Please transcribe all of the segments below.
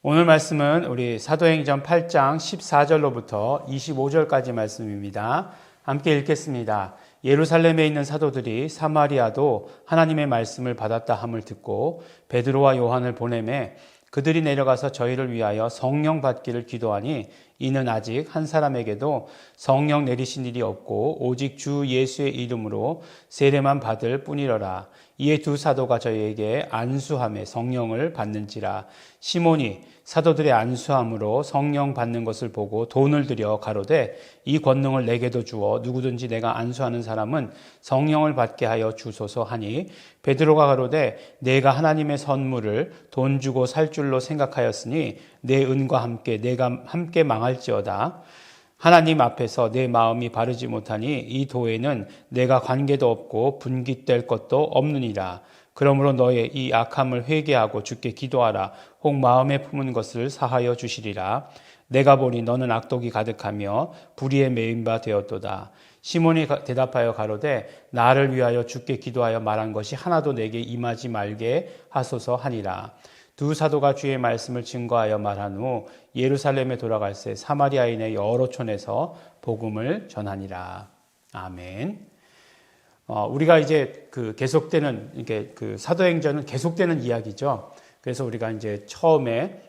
오늘 말씀은 우리 사도행전 8장 14절로부터 25절까지 말씀입니다. 함께 읽겠습니다. 예루살렘에 있는 사도들이 사마리아도 하나님의 말씀을 받았다 함을 듣고 베드로와 요한을 보내매 그들이 내려가서 저희를 위하여 성령 받기를 기도하니 이는 아직 한 사람에게도 성령 내리신 일이 없고 오직 주 예수의 이름으로 세례만 받을 뿐이러라. 이에 두 사도가 저희에게 안수함에 성령을 받는지라. 시몬이 사도들의 안수함으로 성령 받는 것을 보고 돈을 들여 가로되 이 권능을 내게도 주어 누구든지 내가 안수하는 사람은 성령을 받게 하여 주소서 하니 베드로가 가로되 내가 하나님의 선물을 돈 주고 살 줄로 생각하였으니 내 은과 함께 내가 함께 망할지어다. 하나님 앞에서 내 마음이 바르지 못하니 이 도에는 내가 관계도 없고 분깃될 것도 없느니라. 그러므로 너의 이 악함을 회개하고 주께 기도하라. 혹 마음에 품은 것을 사하여 주시리라. 내가 보니 너는 악독이 가득하며 불의에 매인 바 되었도다. 시몬이 대답하여 가로되 나를 위하여 주께 기도하여 말한 것이 하나도 내게 임하지 말게 하소서 하니라. 두 사도가 주의 말씀을 증거하여 말한 후 예루살렘에 돌아갈새 사마리아인의 여러 촌에서 복음을 전하니라. 아멘. 우리가 이제 계속되는 이게 사도행전은 계속되는 이야기죠. 그래서 우리가 이제 처음에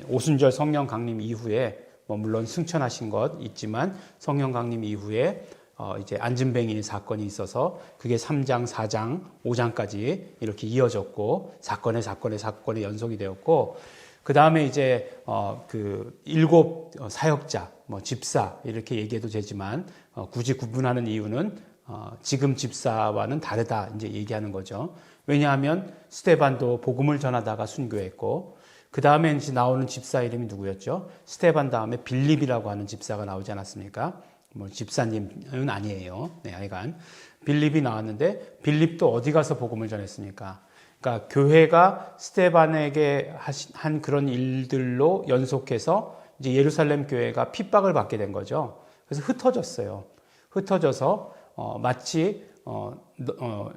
오순절 성령 강림 이후에 물론 승천하신 것 있지만 성령 강림 이후에 이제 안진뱅이 사건이 있어서 그게 3장, 4장, 5장까지 이렇게 이어졌고 사건의 연속이 되었고 그 다음에 이제 일곱 사역자, 집사 이렇게 얘기해도 되지만 굳이 구분하는 이유는 지금 집사와는 다르다 이제 얘기하는 거죠. 왜냐하면 스데반도 복음을 전하다가 순교했고 그 다음에 이제 나오는 집사 이름이 누구였죠? 스데반 다음에 빌립이라고 하는 집사가 나오지 않았습니까? 집사님은 아니에요. 네, 하여간 빌립이 나왔는데 빌립도 어디 가서 복음을 전했습니까? 그러니까 교회가 스데반에게 한 그런 일들로 연속해서 이제 예루살렘 교회가 핍박을 받게 된 거죠. 그래서 흩어졌어요. 흩어져서 마치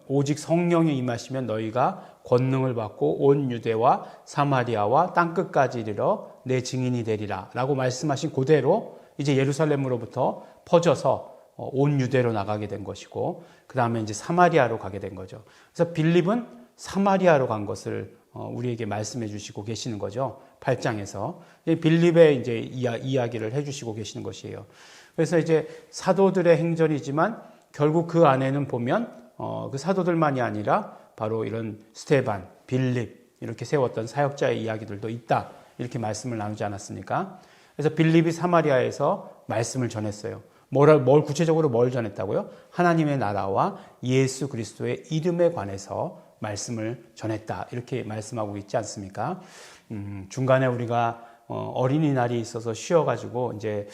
오직 성령이 임하시면 너희가 권능을 받고 온 유대와 사마리아와 땅끝까지 이르러 내 증인이 되리라 라고 말씀하신 그대로 이제 예루살렘으로부터 퍼져서 온 유대로 나가게 된 것이고 그 다음에 이제 사마리아로 가게 된 거죠. 그래서 빌립은 사마리아로 간 것을 우리에게 말씀해 주시고 계시는 거죠. 8장에서 빌립의 이제 이야기를 해 주시고 계시는 것이에요. 그래서 이제 사도들의 행전이지만 결국 그 안에는 보면 그 사도들만이 아니라 바로 이런 스데반, 빌립 이렇게 세웠던 사역자의 이야기들도 있다. 이렇게 말씀을 나누지 않았습니까? 그래서 빌립이 사마리아에서 말씀을 전했어요. 뭘 구체적으로 뭘 전했다고요? 하나님의 나라와 예수 그리스도의 이름에 관해서 말씀을 전했다. 이렇게 말씀하고 있지 않습니까? 중간에 우리가 어린이날이 있어서 쉬어가지고 이제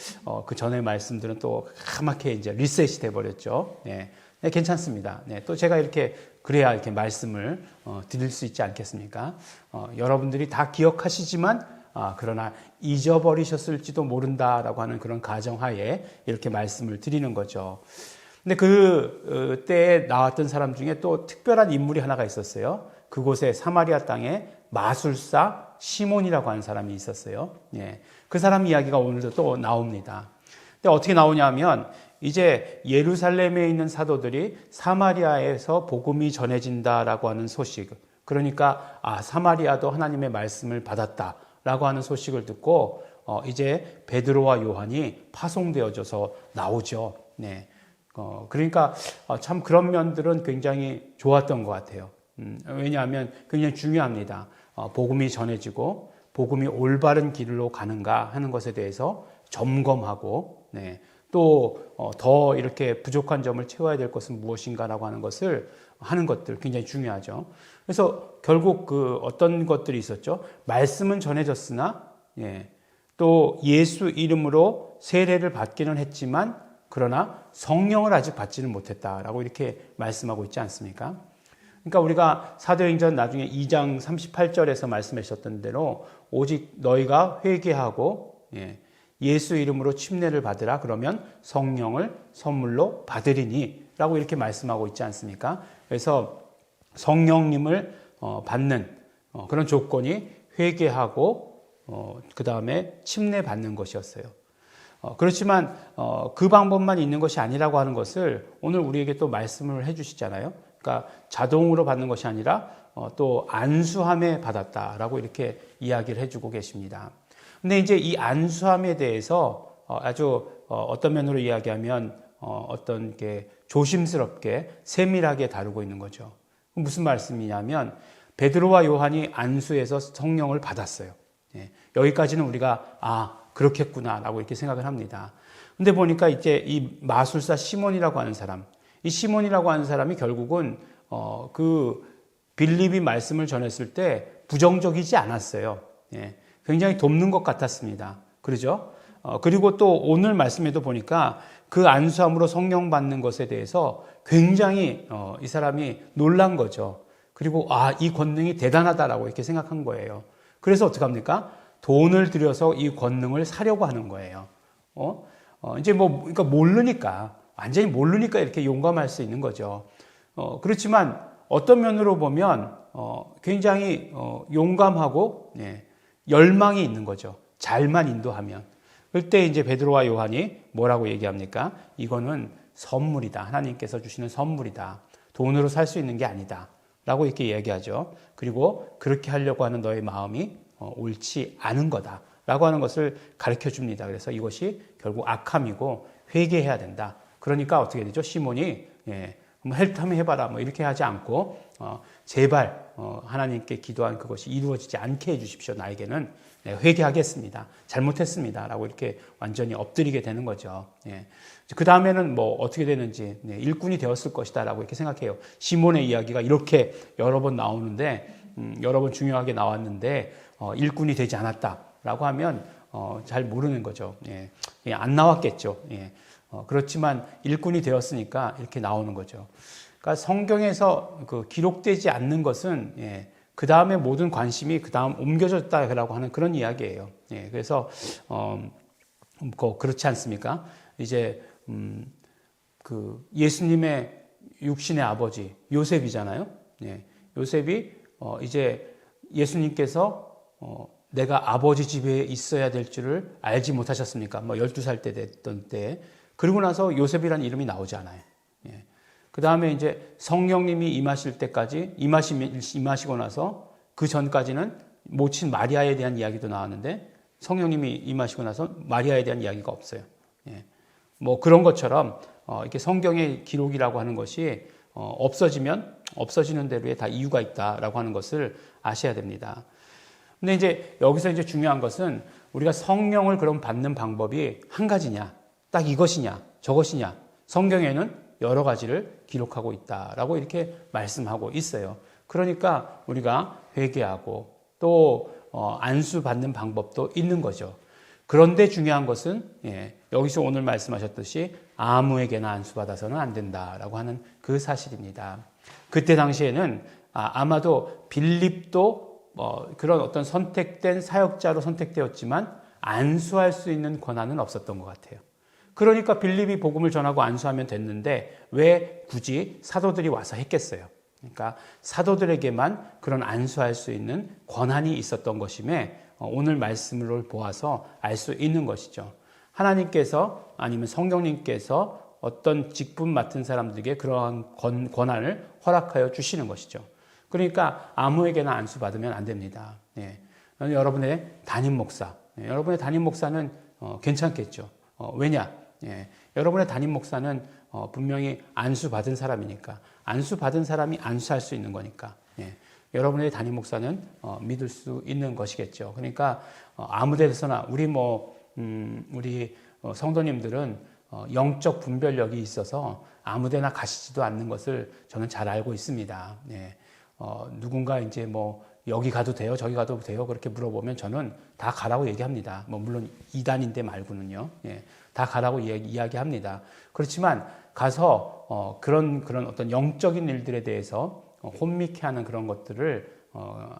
그 전의 말씀들은 또 까맣게 이제 리셋이 돼버렸죠. 네. 네, 괜찮습니다. 네, 또 제가 이렇게 그래야 이렇게 말씀을 드릴 수 있지 않겠습니까? 여러분들이 다 기억하시지만 그러나 잊어버리셨을지도 모른다라고 하는 그런 가정하에 이렇게 말씀을 드리는 거죠. 근데 그 때에 나왔던 사람 중에 또 특별한 인물이 하나가 있었어요. 그곳에 사마리아 땅에 마술사 시몬이라고 하는 사람이 있었어요. 예. 그 사람 이야기가 오늘도 또 나옵니다. 근데 어떻게 나오냐면 이제 예루살렘에 있는 사도들이 사마리아에서 복음이 전해진다라고 하는 소식. 그러니까 사마리아도 하나님의 말씀을 받았다라고 하는 소식을 듣고 이제 베드로와 요한이 파송되어져서 나오죠. 네. 그러니까 참 그런 면들은 굉장히 좋았던 것 같아요. 왜냐하면 굉장히 중요합니다. 복음이 전해지고 복음이 올바른 길로 가는가 하는 것에 대해서 점검하고 네. 또 더 이렇게 부족한 점을 채워야 될 것은 무엇인가라고 하는 것을 하는 것들 굉장히 중요하죠. 그래서 결국 어떤 것들이 있었죠. 말씀은 전해졌으나 또 예수 이름으로 세례를 받기는 했지만 그러나 성령을 아직 받지는 못했다라고 이렇게 말씀하고 있지 않습니까? 그러니까 우리가 사도행전 나중에 2장 38절에서 말씀하셨던 대로 오직 너희가 회개하고 예수 이름으로 침례를 받으라 그러면 성령을 선물로 받으리니 라고 이렇게 말씀하고 있지 않습니까? 그래서 성령님을 받는 그런 조건이 회개하고 그 다음에 침례받는 것이었어요. 그렇지만 그 방법만 있는 것이 아니라고 하는 것을 오늘 우리에게 또 말씀을 해주시잖아요. 그러니까 자동으로 받는 것이 아니라 또 안수함에 받았다라고 이렇게 이야기를 해주고 계십니다. 근데 이제 이 안수함에 대해서 아주 어떤 면으로 이야기하면 어떤 게 조심스럽게 세밀하게 다루고 있는 거죠. 무슨 말씀이냐면 베드로와 요한이 안수에서 성령을 받았어요. 여기까지는 우리가 그렇겠구나라고 이렇게 생각을 합니다. 근데 보니까 이제 이 마술사 시몬이라고 하는 사람, 이 시몬이라고 하는 사람이 결국은 그 빌립이 말씀을 전했을 때 부정적이지 않았어요. 굉장히 돕는 것 같았습니다. 그러죠? 그리고 또 오늘 말씀에도 보니까 그 안수함으로 성령 받는 것에 대해서 굉장히 이 사람이 놀란 거죠. 그리고 이 권능이 대단하다라고 이렇게 생각한 거예요. 그래서 어떡합니까? 돈을 들여서 이 권능을 사려고 하는 거예요. 이제 그러니까 모르니까, 완전히 모르니까 이렇게 용감할 수 있는 거죠. 그렇지만 어떤 면으로 보면 굉장히 용감하고 열망이 있는 거죠. 잘만 인도하면. 그때 이제 베드로와 요한이 뭐라고 얘기합니까? 이거는 선물이다. 하나님께서 주시는 선물이다. 돈으로 살 수 있는 게 아니다. 라고 이렇게 얘기하죠. 그리고 그렇게 하려고 하는 너의 마음이 옳지 않은 거다. 라고 하는 것을 가르쳐 줍니다. 그래서 이것이 결국 악함이고 회개해야 된다. 그러니까 어떻게 되죠? 시몬이 한번 해봐라. 이렇게 하지 않고 제발 하나님께 기도한 그것이 이루어지지 않게 해주십시오. 나에게는 내가 회개하겠습니다. 잘못했습니다. 라고 이렇게 완전히 엎드리게 되는 거죠. 그 다음에는 어떻게 되는지 일꾼이 되었을 것이다. 라고 이렇게 생각해요. 시몬의 이야기가 이렇게 여러 번 나오는데, 여러 번 중요하게 나왔는데, 일꾼이 되지 않았다. 라고 하면, 잘 모르는 거죠. 안 나왔겠죠. 그렇지만 일꾼이 되었으니까 이렇게 나오는 거죠. 그러니까 성경에서 기록되지 않는 것은, 그 다음에 모든 관심이 그 다음 옮겨졌다라고 하는 그런 이야기예요. 그래서 그렇지 않습니까? 이제 예수님의 육신의 아버지 요셉이잖아요. 요셉이 이제 예수님께서 내가 아버지 집에 있어야 될 줄을 알지 못하셨습니까? 12살 때 됐던 때. 그러고 나서 요셉이라는 이름이 나오지 않아요. 그 다음에 이제 성령님이 임하실 때까지, 임하시고 나서 그 전까지는 모친 마리아에 대한 이야기도 나왔는데 성령님이 임하시고 나서 마리아에 대한 이야기가 없어요. 그런 것처럼 이렇게 성경의 기록이라고 하는 것이 없어지면 없어지는 대로에 다 이유가 있다라고 하는 것을 아셔야 됩니다. 근데 이제 여기서 이제 중요한 것은 우리가 성령을 그럼 받는 방법이 한 가지냐, 딱 이것이냐, 저것이냐, 성경에는 여러 가지를 기록하고 있다라고 이렇게 말씀하고 있어요. 그러니까 우리가 회개하고 또 안수 받는 방법도 있는 거죠. 그런데 중요한 것은 여기서 오늘 말씀하셨듯이 아무에게나 안수 받아서는 안 된다라고 하는 그 사실입니다. 그때 당시에는 아마도 빌립도 그런 어떤 선택된 사역자로 선택되었지만 안수할 수 있는 권한은 없었던 것 같아요. 그러니까 빌립이 복음을 전하고 안수하면 됐는데 왜 굳이 사도들이 와서 했겠어요? 그러니까 사도들에게만 그런 안수할 수 있는 권한이 있었던 것임에 오늘 말씀을 보아서 알 수 있는 것이죠. 하나님께서 아니면 성령님께서 어떤 직분 맡은 사람들에게 그러한 권한을 허락하여 주시는 것이죠. 그러니까 아무에게나 안수 받으면 안 됩니다. 여러분의 담임 목사, 여러분의 담임 목사는 괜찮겠죠. 왜냐? 여러분의 담임 목사는 분명히 안수 받은 사람이니까, 안수 받은 사람이 안수할 수 있는 거니까, 여러분의 담임 목사는 믿을 수 있는 것이겠죠. 그러니까 아무 데서나 우리 성도님들은 영적 분별력이 있어서 아무 데나 가시지도 않는 것을 저는 잘 알고 있습니다. 누군가 이제 여기 가도 돼요? 저기 가도 돼요? 그렇게 물어보면 저는 다 가라고 얘기합니다. 물론 이단인데 말고는요. 다 가라고 이야기합니다. 그렇지만 가서 그런 어떤 영적인 일들에 대해서 혼미케 하는 그런 것들을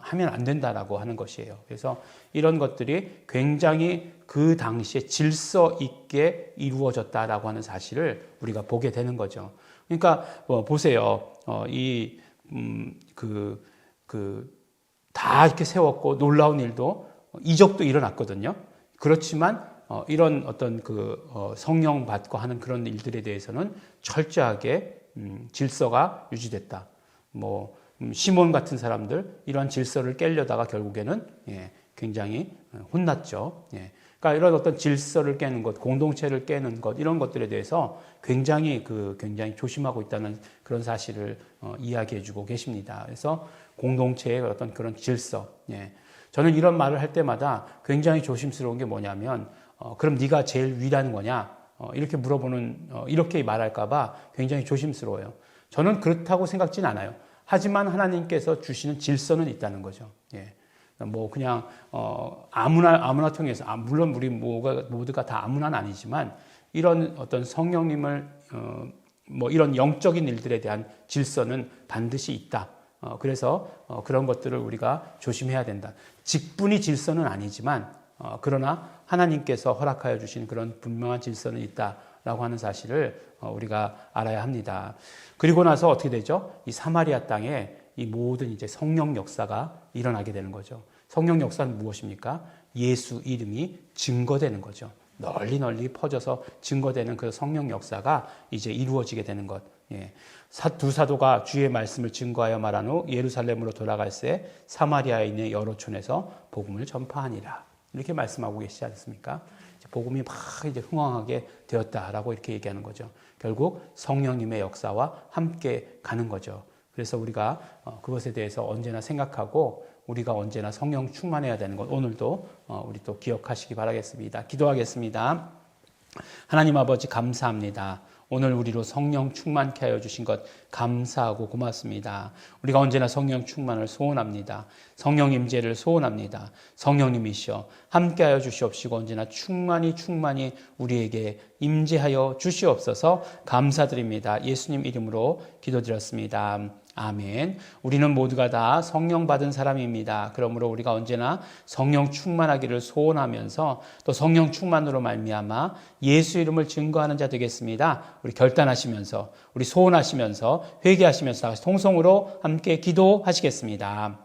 하면 안 된다라고 하는 것이에요. 그래서 이런 것들이 굉장히 그 당시에 질서 있게 이루어졌다라고 하는 사실을 우리가 보게 되는 거죠. 그러니까 보세요. 다 이렇게 세웠고 놀라운 일도 이적도 일어났거든요. 그렇지만 이런 어떤 성령 받고 하는 그런 일들에 대해서는 철저하게 질서가 유지됐다. 시몬 같은 사람들 이런 질서를 깨려다가 결국에는 굉장히 혼났죠. 그러니까 이런 어떤 질서를 깨는 것, 공동체를 깨는 것 이런 것들에 대해서 굉장히 조심하고 있다는 그런 사실을 이야기해주고 계십니다. 그래서 공동체의 어떤 그런 질서. 저는 이런 말을 할 때마다 굉장히 조심스러운 게 뭐냐면 그럼 네가 제일 위라는 거냐? 이렇게 물어보는 이렇게 말할까봐 굉장히 조심스러워요. 저는 그렇다고 생각진 않아요. 하지만 하나님께서 주시는 질서는 있다는 거죠. 그냥 아무나 통해서 물론 우리 모두가 다 아무나는 아니지만 이런 어떤 성령님을 이런 영적인 일들에 대한 질서는 반드시 있다. 그래서 그런 것들을 우리가 조심해야 된다. 직분이 질서는 아니지만 그러나 하나님께서 허락하여 주신 그런 분명한 질서는 있다라고 하는 사실을 우리가 알아야 합니다. 그리고 나서 어떻게 되죠? 이 사마리아 땅에 이 모든 이제 성령 역사가 일어나게 되는 거죠. 성령 역사는 무엇입니까? 예수 이름이 증거되는 거죠. 널리 퍼져서 증거되는 그 성령 역사가 이제 이루어지게 되는 것. 두 사도가 주의 말씀을 증거하여 말한 후 예루살렘으로 돌아갈새 사마리아에 있는 여러 촌에서 복음을 전파하니라. 이렇게 말씀하고 계시지 않습니까? 복음이 막 이제 흥왕하게 되었다라고 이렇게 얘기하는 거죠. 결국 성령님의 역사와 함께 가는 거죠. 그래서 우리가 그것에 대해서 언제나 생각하고 우리가 언제나 성령 충만해야 되는 것 오늘도 우리 또 기억하시기 바라겠습니다. 기도하겠습니다. 하나님 아버지 감사합니다. 오늘 우리로 성령 충만케 하여 주신 것 감사하고 고맙습니다. 우리가 언제나 성령 충만을 소원합니다. 성령 임재를 소원합니다. 성령님이시여 함께하여 주시옵시고 언제나 충만히 우리에게 임재하여 주시옵소서 감사드립니다. 예수님 이름으로 기도드렸습니다. 아멘. 우리는 모두가 다 성령 받은 사람입니다. 그러므로 우리가 언제나 성령 충만하기를 소원하면서 또 성령 충만으로 말미암아 예수 이름을 증거하는 자 되겠습니다. 우리 결단하시면서 우리 소원하시면서 회개하시면서 통성으로 함께 기도하시겠습니다.